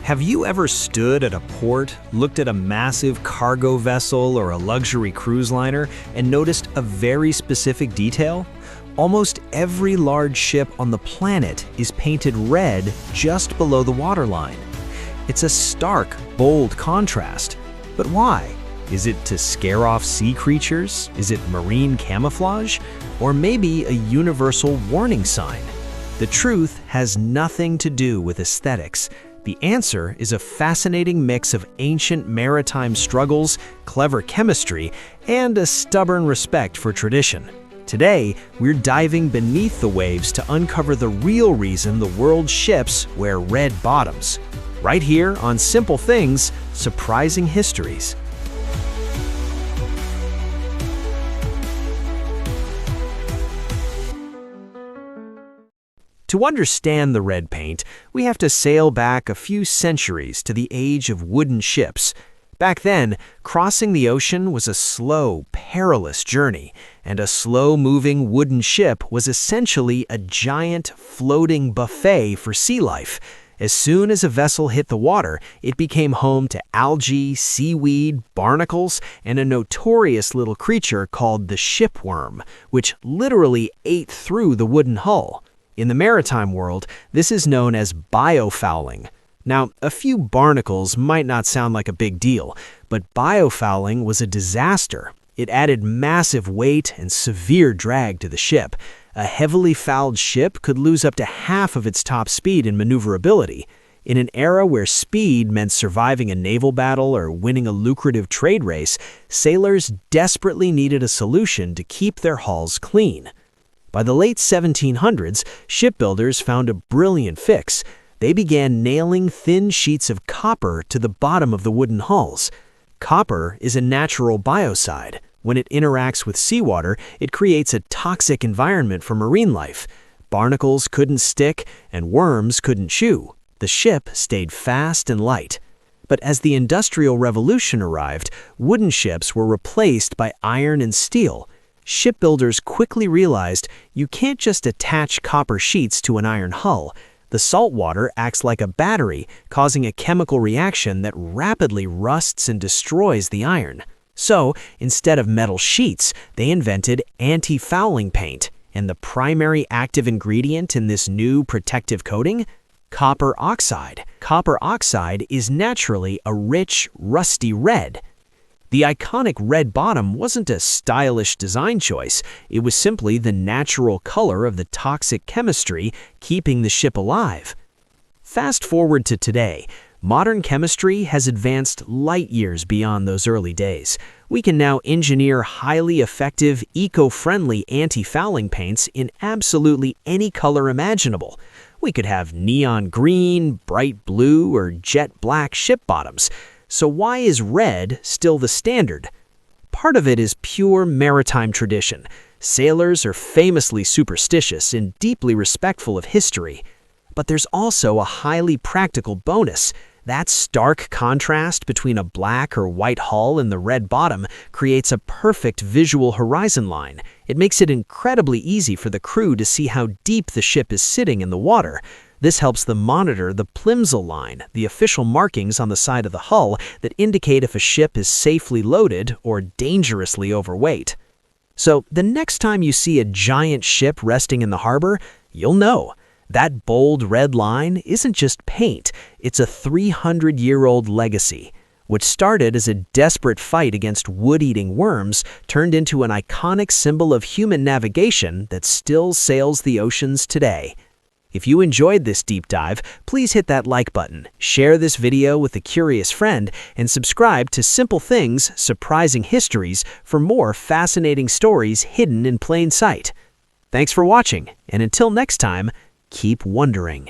Have you ever stood at a port, looked at a massive cargo vessel or a luxury cruise liner, and noticed a very specific detail? Almost every large ship on the planet is painted red just below the waterline. It's a stark, bold contrast. But why? Is it to scare off sea creatures? Is it marine camouflage? Or maybe a universal warning sign? The truth has nothing to do with aesthetics. The answer is a fascinating mix of ancient maritime struggles, clever chemistry, and a stubborn respect for tradition. Today, we're diving beneath the waves to uncover the real reason the world's ships wear red bottoms. Right here on Simple Things, Surprising Histories. To understand the red paint, we have to sail back a few centuries to the age of wooden ships. Back then, crossing the ocean was a slow, perilous journey, and a slow-moving wooden ship was essentially a giant, floating buffet for sea life. As soon as a vessel hit the water, it became home to algae, seaweed, barnacles, and a notorious little creature called the shipworm, which literally ate through the wooden hull. In the maritime world, this is known as biofouling. Now, a few barnacles might not sound like a big deal, but biofouling was a disaster. It added massive weight and severe drag to the ship. A heavily fouled ship could lose up to half of its top speed and maneuverability. In an era where speed meant surviving a naval battle or winning a lucrative trade race, sailors desperately needed a solution to keep their hulls clean. By the late 1700s, shipbuilders found a brilliant fix. They began nailing thin sheets of copper to the bottom of the wooden hulls. Copper is a natural biocide. When it interacts with seawater, it creates a toxic environment for marine life. Barnacles couldn't stick, and worms couldn't chew. The ship stayed fast and light. But as the Industrial Revolution arrived, wooden ships were replaced by iron and steel. Shipbuilders quickly realized you can't just attach copper sheets to an iron hull. The salt water acts like a battery, causing a chemical reaction that rapidly rusts and destroys the iron. So, instead of metal sheets, they invented antifouling paint. And the primary active ingredient in this new protective coating? Copper oxide. Copper oxide is naturally a rich, rusty red. The iconic red bottom wasn't a stylish design choice. It was simply the natural color of the toxic chemistry keeping the ship alive. Fast forward to today. Modern chemistry has advanced light years beyond those early days. We can now engineer highly effective, eco-friendly anti-fouling paints in absolutely any color imaginable. We could have neon green, bright blue, or jet black ship bottoms. So why is red still the standard? Part of it is pure maritime tradition. Sailors are famously superstitious and deeply respectful of history. But there's also a highly practical bonus. That stark contrast between a black or white hull and the red bottom creates a perfect visual horizon line. It makes it incredibly easy for the crew to see how deep the ship is sitting in the water. This helps them monitor the plimsoll line, the official markings on the side of the hull that indicate if a ship is safely loaded or dangerously overweight. So the next time you see a giant ship resting in the harbor, you'll know. That bold red line isn't just paint, it's a 300-year-old legacy. What started as a desperate fight against wood-eating worms turned into an iconic symbol of human navigation that still sails the oceans today. If you enjoyed this deep dive, please hit that like button, share this video with a curious friend, and subscribe to Simple Things, Surprising Histories for more fascinating stories hidden in plain sight. Thanks for watching, and until next time, keep wondering.